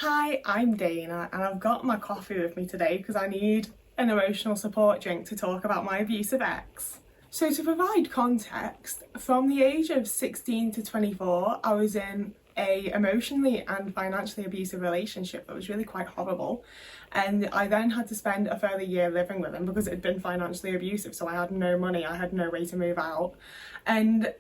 Hi, I'm Dana and I've got my coffee with me today because I need an emotional support drink to talk about my abusive ex. So to provide context, from the age of 16 to 24, I was in a emotionally and financially abusive relationship that was really quite horrible, and I then had to spend a further year living with him because it had been financially abusive, so I had no money, I had no way to move out. And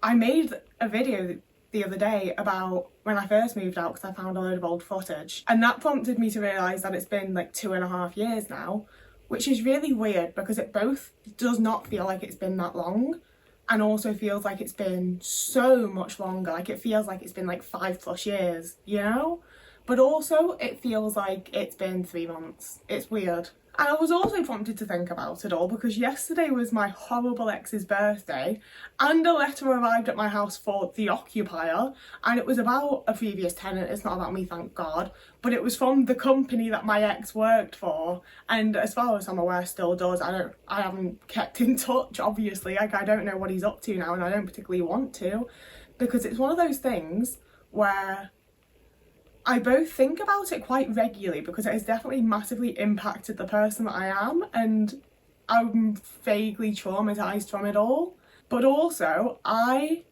I made a video the other day about when I first moved out because I found a load of old footage, and that prompted me to realise that it's been like 2.5 years now, which is really weird because it both does not feel like it's been that long and also feels like it's been so much longer. Like it feels like it's been like 5+ years, you know? But also it feels like it's been 3 months. It's weird. And I was also prompted to think about it all because yesterday was my horrible ex's birthday and a letter arrived at my house for the occupier, and it was about a previous tenant. It's not about me, thank God, but it was from the company that my ex worked for, and as far as I'm aware still does. I haven't kept in touch, obviously. Like, I don't know what he's up to now, and I don't particularly want to, because it's one of those things where I both think about it quite regularly because it has definitely massively impacted the person that I am, and I'm vaguely traumatised from it all. But also, I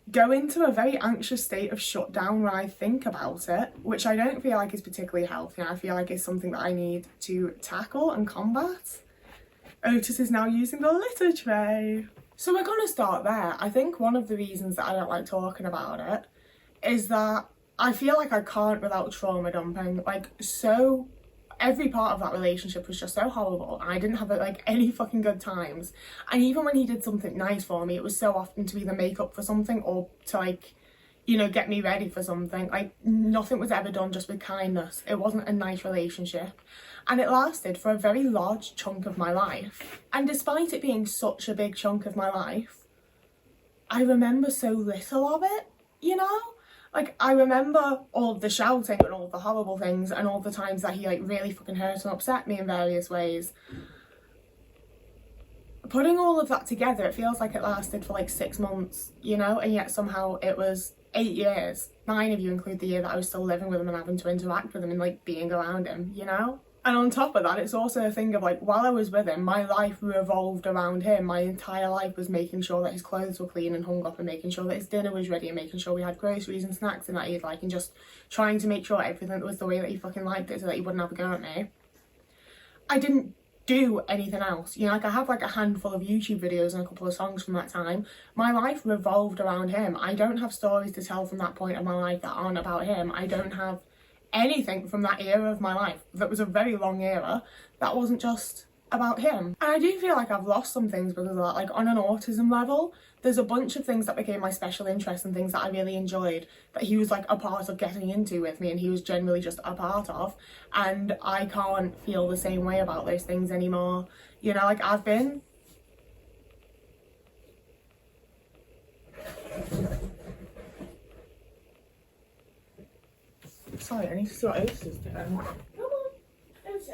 go into a very anxious state of shutdown when I think about it, which I don't feel like is particularly healthy, and I feel like it's something that I need to tackle and combat. Otis is now using the litter tray. So we're going to start there. I think one of the reasons that I don't like talking about it is that I feel like I can't without trauma dumping. Like, so every part of that relationship was just so horrible, and I didn't have like any fucking good times. And even when he did something nice for me, it was so often to either make up for something or to, like, you know, get me ready for something. Like, nothing was ever done just with kindness. It wasn't a nice relationship, and it lasted for a very large chunk of my life. And despite it being such a big chunk of my life, I remember so little of it, you know? Like, I remember all of the shouting and all of the horrible things and all the times that he, like, really fucking hurt and upset me in various ways. Putting all of that together, it feels like it lasted for, like, 6 months, you know? And yet somehow it was 8 years. 9 if you include the year that I was still living with him and having to interact with him and, like, being around him, you know? And on top of that, it's also a thing of, like, while I was with him, my life revolved around him. My entire life was making sure that his clothes were clean and hung up, and making sure that his dinner was ready, and making sure we had groceries and snacks and that he'd like, and just trying to make sure everything was the way that he fucking liked it so that he wouldn't have a go at me. I didn't do anything else. You know, like, I have like a handful of YouTube videos and a couple of songs from that time. My life revolved around him. I don't have stories to tell from that point of my life that aren't about him. I don't have anything from that era of my life that was a very long era that wasn't just about him. And I do feel like I've lost some things because of that. Like, on an autism level, there's a bunch of things that became my special interest and things that I really enjoyed that he was like a part of getting into with me, and he was generally just a part of, and I can't feel the same way about those things anymore. You know, like, I've been sorry, I need to see what Otis is doing. Come on, Otis.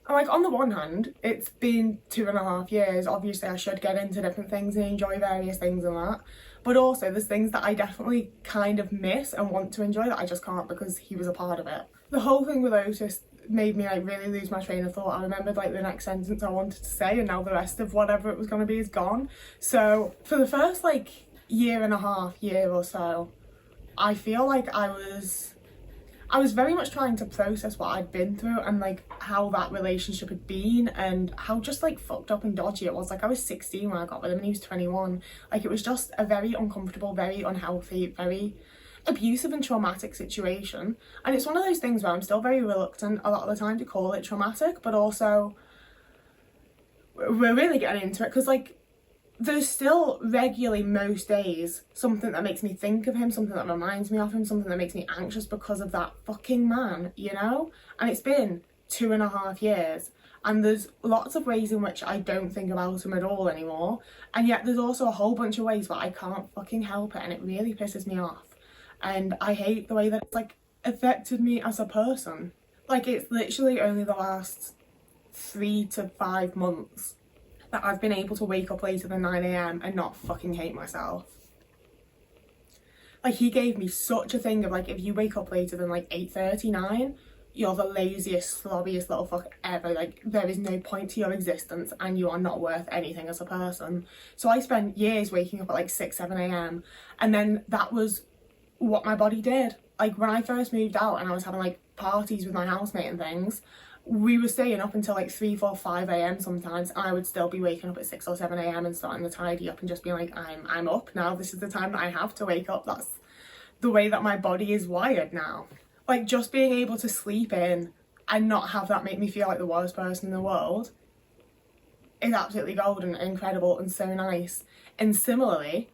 And, like, on the one hand, it's been 2.5 years. Obviously, I should get into different things and enjoy various things and that. But also, there's things that I definitely kind of miss and want to enjoy that I just can't because he was a part of it. The whole thing with Otis made me, like, really lose my train of thought. I remembered, like, the next sentence I wanted to say, and now the rest of whatever it was going to be is gone. So, for the first, like, 1.5 years or so, I feel like I was very much trying to process what I'd been through and, like, how that relationship had been and how just, like, fucked up and dodgy it was. Like, I was 16 when I got with him and he was 21. Like, it was just a very uncomfortable, very unhealthy, very abusive and traumatic situation. And it's one of those things where I'm still very reluctant a lot of the time to call it traumatic, but also we're really getting into it because, like, there's still regularly most days something that makes me think of him, something that reminds me of him, something that makes me anxious because of that fucking man, you know? And it's been 2.5 years, and there's lots of ways in which I don't think about him at all anymore, and yet there's also a whole bunch of ways where I can't fucking help it, and it really pisses me off. And I hate the way that it's, like, affected me as a person. Like, it's literally only the last 3 to 5 months that I've been able to wake up later than 9 AM and not fucking hate myself. Like, he gave me such a thing of like, if you wake up later than like 8:39, you're the laziest, slobbiest little fuck ever. Like, there is no point to your existence and you are not worth anything as a person. So I spent years waking up at like 6, 7 a.m. and then that was what my body did. Like, when I first moved out and I was having like parties with my housemate and things, we were staying up until like 3, 4, 5 a.m. sometimes, and I would still be waking up at 6 or 7 a.m. and starting to tidy up and just being like, I'm up now, this is the time that I have to wake up. That's the way that my body is wired now. Like, just being able to sleep in and not have that make me feel like the worst person in the world is absolutely golden and incredible and so nice. And similarly,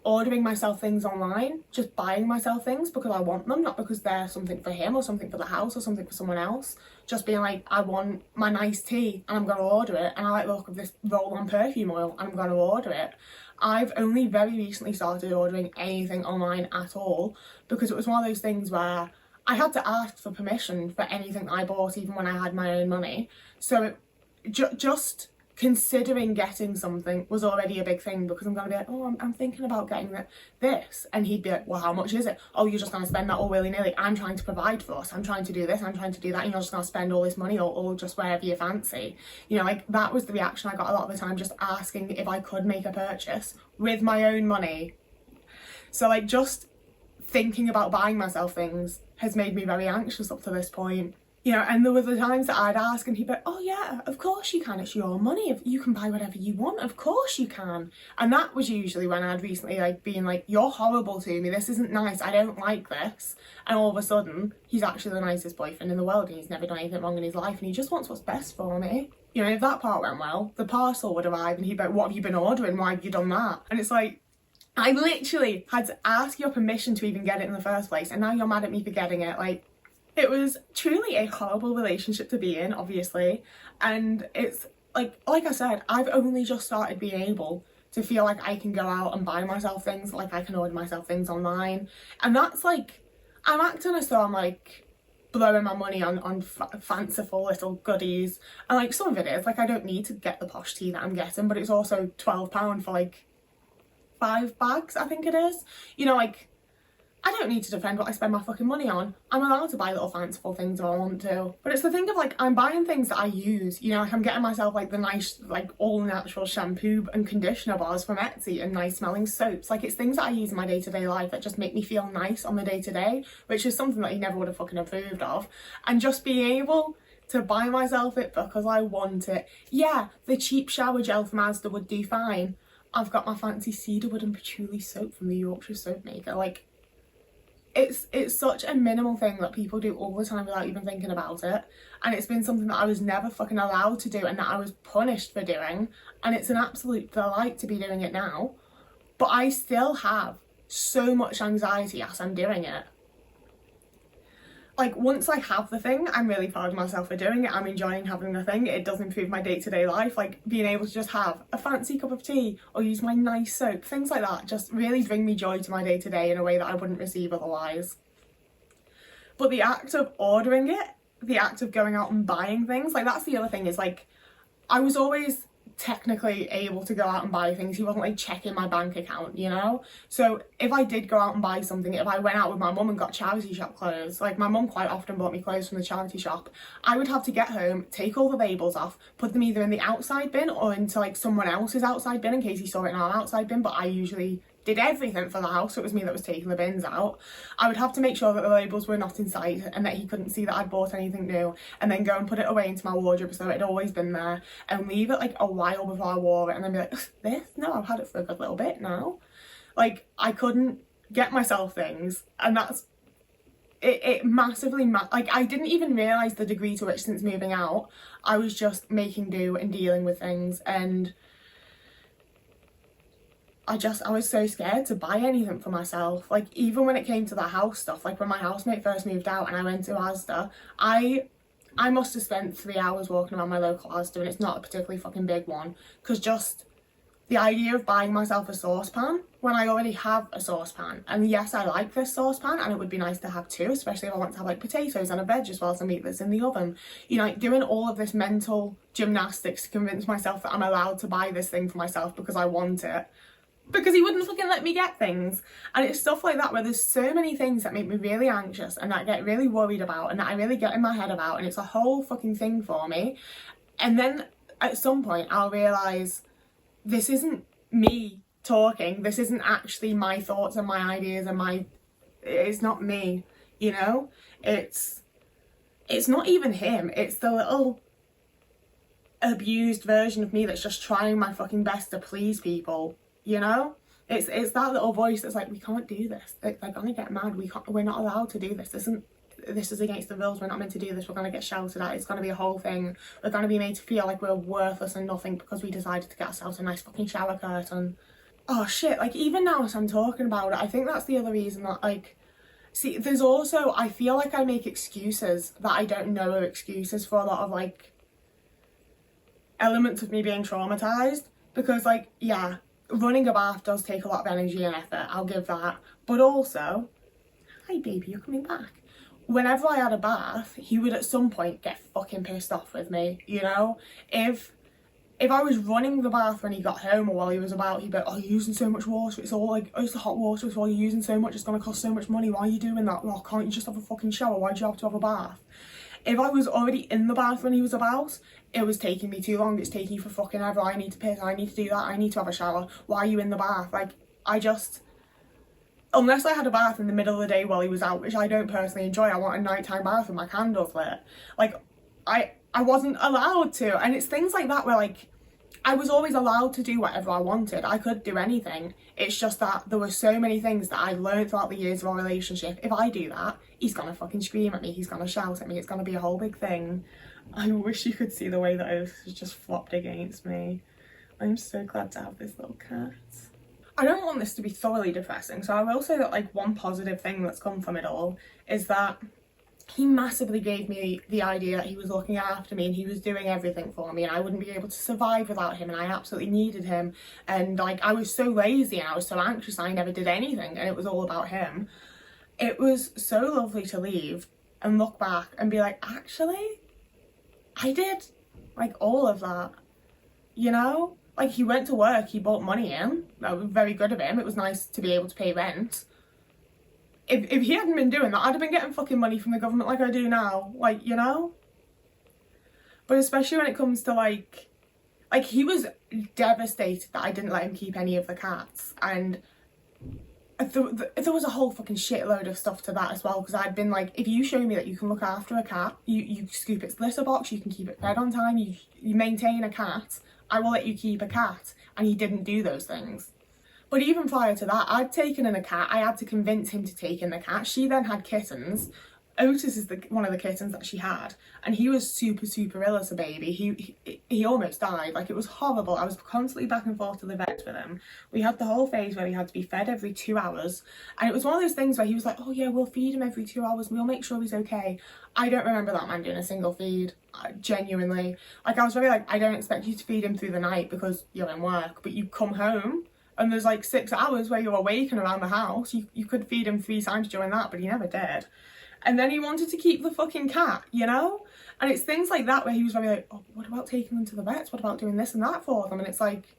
ordering myself things online, just buying myself things because I want them, not because they're something for him or something for the house or something for someone else. Just being like, I want my nice tea and I'm going to order it, and I like the look of this roll-on perfume oil and I'm going to order it. I've only very recently started ordering anything online at all because it was one of those things where I had to ask for permission for anything I bought, even when I had my own money. So just considering getting something was already a big thing, because I'm going to be like, oh, I'm thinking about getting this. And he'd be like, well, how much is it? Oh, you're just going to spend that all willy-nilly. I'm trying to provide for us. I'm trying to do this. I'm trying to do that. And you're just going to spend all this money all just wherever you fancy. You know, like, that was the reaction I got a lot of the time, just asking if I could make a purchase with my own money. So, like, just thinking about buying myself things has made me very anxious up to this point. You know, and there were the times that I'd ask and he'd be like, oh yeah, of course you can, it's your money, if you can buy whatever you want, of course you can. And that was usually when I'd recently like been like, you're horrible to me, this isn't nice, I don't like this. And all of a sudden, he's actually the nicest boyfriend in the world and he's never done anything wrong in his life and he just wants what's best for me. You know, if that part went well, the parcel would arrive and he'd be like, what have you been ordering, why have you done that? And it's like, I literally had to ask your permission to even get it in the first place, and now you're mad at me for getting it. Like, it was truly a horrible relationship to be in, obviously. And it's like I said, I've only just started being able to feel like I can go out and buy myself things, like I can order myself things online. And that's like, I'm acting as though I'm like blowing my money on fanciful little goodies. And like, some of it is, like, I don't need to get the posh tea that I'm getting, but it's also £12 for like 5 bags, I think it is. You know, like, I don't need to defend what I spend my fucking money on. I'm allowed to buy little fanciful things if I want to. But it's the thing of like, I'm buying things that I use. You know, like, I'm getting myself like the nice, like, all natural shampoo and conditioner bars from Etsy and nice smelling soaps. Like, it's things that I use in my day-to-day life that just make me feel nice on the day-to-day, which is something that he never would have fucking approved of. And just being able to buy myself it because I want it. Yeah, the cheap shower gel from Asda would do fine. I've got my fancy cedarwood and patchouli soap from the Yorkshire soap maker. Like, it's such a minimal thing that people do all the time without even thinking about it, and it's been something that I was never fucking allowed to do and that I was punished for doing, and it's an absolute delight to be doing it now. But I still have so much anxiety as I'm doing it. Like, once I have the thing, I'm really proud of myself for doing it. I'm enjoying having the thing. It does improve my day-to-day life. Like, being able to just have a fancy cup of tea or use my nice soap, things like that just really bring me joy to my day-to-day in a way that I wouldn't receive otherwise. But the act of ordering it, the act of going out and buying things, like, that's the other thing, is like, I was always technically able to go out and buy things. He wasn't like checking my bank account, you know? So if I did go out and buy something, if I went out with my mum and got charity shop clothes, like, my mum quite often bought me clothes from the charity shop, I would have to get home, take all the labels off, put them either in the outside bin or into like someone else's outside bin in case he saw it in our outside bin, but I usually did everything for the house, so it was me that was taking the bins out. I would have to make sure that the labels were not in sight and that he couldn't see that I'd bought anything new, and then go and put it away into my wardrobe so it had always been there, and leave it like a while before I wore it, and then be like, this? No, I've had it for a good little bit now. Like, I couldn't get myself things, and that's it massively like, I didn't even realise the degree to which, since moving out, I was just making do and dealing with things, and I was so scared to buy anything for myself. Like, even when it came to the house stuff, like when my housemate first moved out and I went to Asda, I must have spent 3 hours walking around my local Asda, and it's not a particularly fucking big one, because just the idea of buying myself a saucepan when I already have a saucepan, and yes, I like this saucepan and it would be nice to have two, especially if I want to have like potatoes and a veg as well as the meat that's in the oven. You know, like, doing all of this mental gymnastics to convince myself that I'm allowed to buy this thing for myself because I want it because he wouldn't fucking let me get things. And it's stuff like that where there's so many things that make me really anxious and that I get really worried about and that I really get in my head about, and it's a whole fucking thing for me. And then at some point I'll realise this isn't me talking, this isn't actually my thoughts and my ideas and it's not me, you know? It's not even him, it's the little abused version of me that's just trying my fucking best to please people, you know? It's that little voice that's like, we can't do this, they're gonna get mad, we're not allowed to do this, this is against the rules, we're not meant to do this, we're gonna get shouted at, it's gonna be a whole thing, we're gonna be made to feel like we're worthless and nothing because we decided to get ourselves a nice fucking shower curtain. Oh shit, like even now as I'm talking about it, I think that's the other reason that, like, see, there's also, I feel like I make excuses that I don't know are excuses for a lot of, like, elements of me being traumatised. Because, like, yeah, running a bath does take a lot of energy and effort, I'll give that. But also, hi baby, you're coming back. Whenever I had a bath, he would at some point get fucking pissed off with me, you know? If I was running the bath when he got home or while he was about, he'd be like, oh, you're using so much water, it's all like, oh, it's the hot water, it's all you're using so much, it's gonna cost so much money, why are you doing that? Well, can't you just have a fucking shower? Why do you have to have a bath? If I was already in the bath when he was about, it was taking me too long, it's taking you for fucking ever, I need to piss, I need to do that, I need to have a shower, why are you in the bath? Like, unless I had a bath in the middle of the day while he was out, which I don't personally enjoy, I want a nighttime bath with my candles lit. Like, I wasn't allowed to, and it's things like that where, like, I was always allowed to do whatever I wanted, I could do anything, it's just that there were so many things that I learned throughout the years of our relationship. If I do that, he's gonna fucking scream at me, he's gonna shout at me, it's gonna be a whole big thing. I wish you could see the way that it was just flopped against me. I'm so glad to have this little cat. I don't want this to be thoroughly depressing, so I will say that, like, one positive thing that's come from it all is that he massively gave me the idea that he was looking after me and he was doing everything for me and I wouldn't be able to survive without him, and I absolutely needed him, and, like, I was so lazy and I was so anxious I never did anything and it was all about him. It was so lovely to leave and look back and be like, actually, I did, like, all of that, you know? Like, he went to work, he brought money in, that was very good of him, it was nice to be able to pay rent. If he hadn't been doing that, I'd have been getting fucking money from the government like I do now, like, you know? But especially when it comes to, like, he was devastated that I didn't let him keep any of the cats, and there was a whole fucking shitload of stuff to that as well, because I'd been like, if you show me that you can look after a cat, you scoop its litter box, you can keep it fed on time, you maintain a cat, I will let you keep a cat, and he didn't do those things. But even prior to that, I'd taken in a cat, I had to convince him to take in the cat, she then had kittens. Otis is one of the kittens that she had, and he was super, super ill as a baby. He almost died, like, it was horrible. I was constantly back and forth to the vet with him. We had the whole phase where he had to be fed every 2 hours, and it was one of those things where he was like, oh yeah, we'll feed him every 2 hours, we'll make sure he's okay. I don't remember that man doing a single feed, genuinely. Like, I was very like, I don't expect you to feed him through the night because you're in work, but you come home and there's like 6 hours where you're awake and around the house. You could feed him 3 times during that, but he never did. And then he wanted to keep the fucking cat, you know? And it's things like that where he was very like, oh, what about taking them to the vets? What about doing this and that for them? And it's like,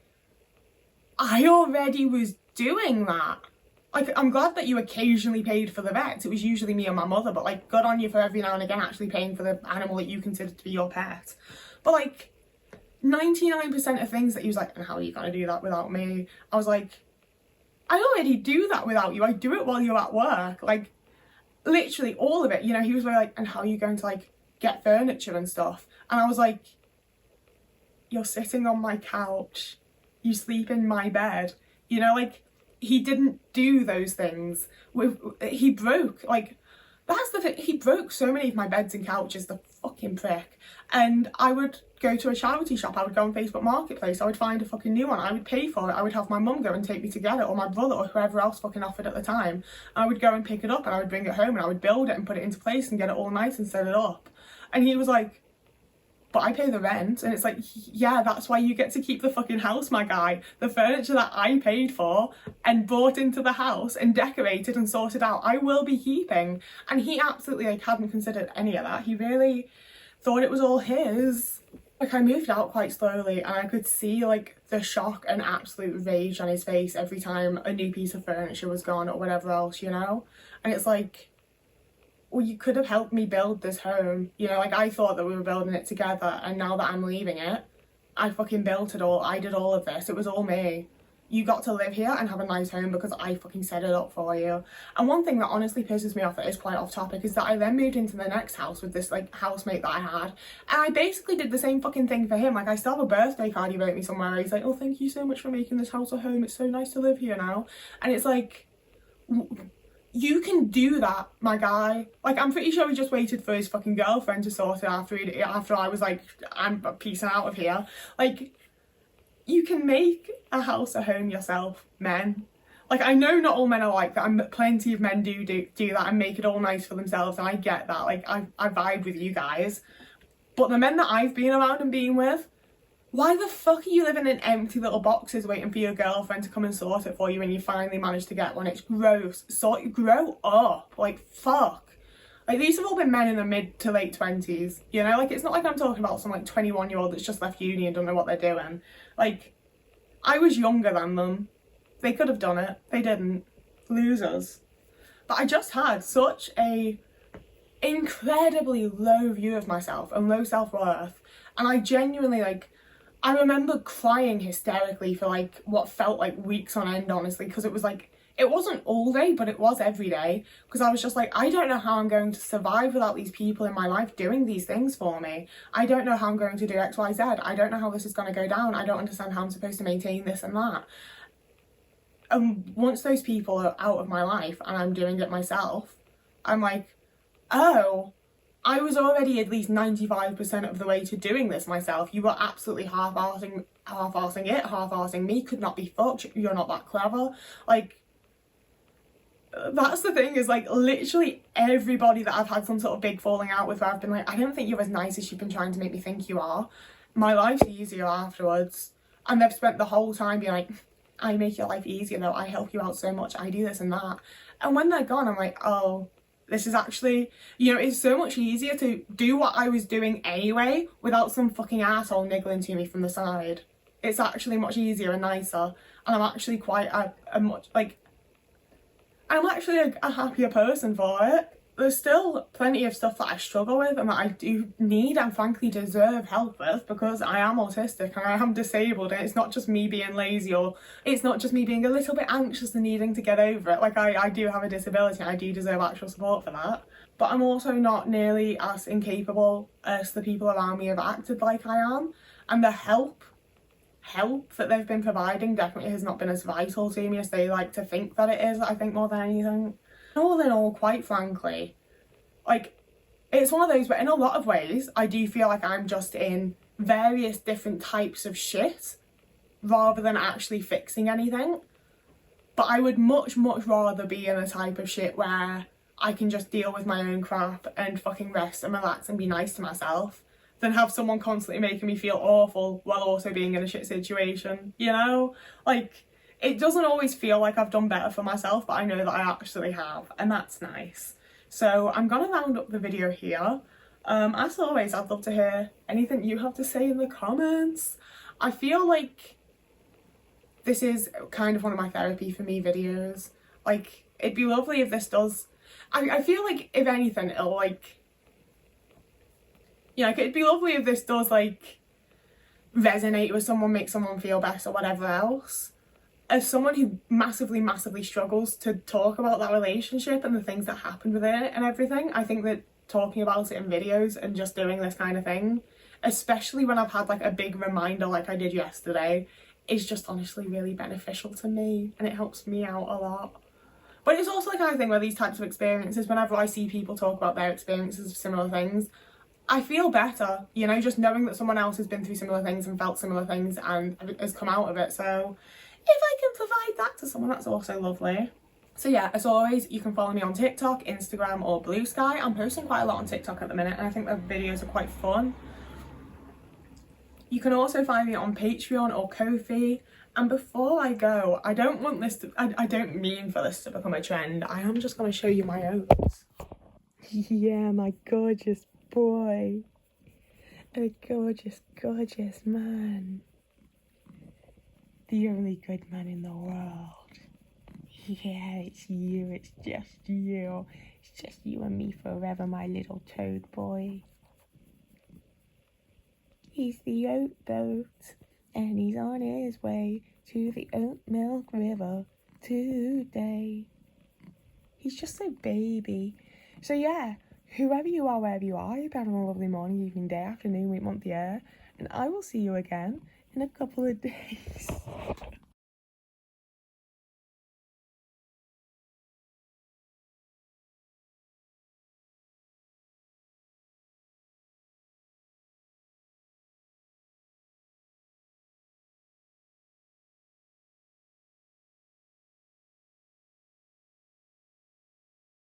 I already was doing that. Like, I'm glad that you occasionally paid for the vets. It was usually me and my mother, but, like, good on you for every now and again actually paying for the animal that you consider to be your pet. But, like, 99% of things that he was like, and how are you gonna do that without me? I was like, I already do that without you. I do it while you're at work. Like, literally all of it, you know? He was very like, and how are you going to, like, get furniture and stuff? And I was like, you're sitting on my couch, you sleep in my bed, you know? Like, he didn't do those things. He broke, like, that's the thing, he broke so many of my beds and couches, the fucking prick. And I would go to a charity shop, I would go on Facebook Marketplace, I would find a fucking new one, I would pay for it, I would have my mum go and take me to get it, or my brother, or whoever else fucking offered at the time. I would go and pick it up and I would bring it home and I would build it and put it into place and get it all nice and set it up. And he was like, but I pay the rent. And it's like, yeah, that's why you get to keep the fucking house, my guy. The furniture that I paid for and brought into the house and decorated and sorted out, I will be keeping. And he absolutely, like, hadn't considered any of that. He really thought it was all his. Like, I moved out quite slowly and I could see like the shock and absolute rage on his face every time a new piece of furniture was gone or whatever else, you know? And it's like, well, you could have helped me build this home, you know? Like, I thought that we were building it together, and now that I'm leaving it, I fucking built it all. I did all of this. It was all me. You got to live here and have a nice home because I fucking set it up for you. And one thing that honestly pisses me off, that is quite off topic, is that I then moved into the next house with this like housemate that I had, and I basically did the same fucking thing for him. Like, I still have a birthday card he wrote me somewhere. He's like, oh, thank you so much for making this house a home. It's so nice to live here now. And it's like, you can do that, my guy. Like, I'm pretty sure he just waited for his fucking girlfriend to sort it after I was like, I'm peacing out of here. Like, you can make a house a home yourself, men. Like, I know not all men are like that, and plenty of men do that and make it all nice for themselves, and I get that. Like, I vibe with you guys. But the men that I've been around and been with, why the fuck are you living in empty little boxes waiting for your girlfriend to come and sort it for you when you finally manage to get one? It's gross. Grow up. Like, fuck. Like, these have all been men in their mid to late 20s, you know? Like, it's not like I'm talking about some, like, 21-year-old that's just left uni and don't know what they're doing. Like, I was younger than them. They could have done it. They didn't. Losers. But I just had such a incredibly low view of myself and low self-worth. And I genuinely, like, I remember crying hysterically for, like, what felt like weeks on end, honestly, because it was, like, it wasn't all day, but it was every day, because I was just like, I don't know how I'm going to survive without these people in my life doing these things for me. I don't know how I'm going to do X, Y, Z. I don't know how this is going to go down. I don't understand how I'm supposed to maintain this and that. And once those people are out of my life and I'm doing it myself, I'm like, oh, I was already at least 95% of the way to doing this myself. You were absolutely half-arsing it, half-arsing me. Could not be fucked. You're not that clever. Like, that's the thing, is like, literally everybody that I've had some sort of big falling out with, where I've been like, I don't think you're as nice as you've been trying to make me think you are. My life's easier afterwards. And they've spent the whole time being like, I make your life easier though, I help you out so much, I do this and that. And when they're gone, I'm like, oh, this is actually, you know, it's so much easier to do what I was doing anyway without some fucking asshole niggling to me from the side. It's actually much easier and nicer. And I'm actually quite I'm actually a happier person for it. There's still plenty of stuff that I struggle with and that I do need and frankly deserve help with, because I am autistic and I am disabled, and it's not just me being lazy, or it's not just me being a little bit anxious and needing to get over it. Like, I do have a disability and I do deserve actual support for that. But I'm also not nearly as incapable as the people around me have acted like I am, and the help that they've been providing definitely has not been as vital to me as they like to think that it is, I think, more than anything. All in all, quite frankly, like, it's one of those where in a lot of ways I do feel like I'm just in various different types of shit rather than actually fixing anything. But I would much rather be in a type of shit where I can just deal with my own crap and fucking rest and relax and be nice to myself than have someone constantly making me feel awful while also being in a shit situation, you know? Like, it doesn't always feel like I've done better for myself, but I know that I actually have, and that's nice. So I'm gonna round up the video here. As always, I'd love to hear anything you have to say in the comments. I feel like this is kind of one of my therapy for me videos. Like, it'd be lovely if this does... I feel like, if anything, it'll, like... Yeah, like, it'd be lovely if this does, like, resonate with someone, make someone feel better, whatever else. As someone who massively struggles to talk about that relationship and the things that happened with it and everything, I think that talking about it in videos and just doing this kind of thing, especially when I've had like a big reminder like I did yesterday, is just honestly really beneficial to me, and it helps me out a lot. But it's also the kind of thing where these types of experiences, whenever I see people talk about their experiences of similar things, I feel better, you know, just knowing that someone else has been through similar things and felt similar things and has come out of it. So if I can provide that to someone, that's also lovely. So yeah, as always, you can follow me on TikTok, Instagram or Blue Sky. I'm posting quite a lot on TikTok at the minute, and I think the videos are quite fun. You can also find me on Patreon or Ko-fi. And before I go, I don't want this to, I don't mean for this to become a trend. I am just going to show you my oats. Yeah, my gorgeous boy. A gorgeous, gorgeous man. The only good man in the world. Yeah, it's you, it's just you. It's just you and me forever, my little toad boy. He's the oat boat, and he's on his way to the oat milk river today. He's just a baby. So yeah, whoever you are, wherever you are, you're having a lovely morning, evening, day, afternoon, week, month, year, and I will see you again in a couple of days.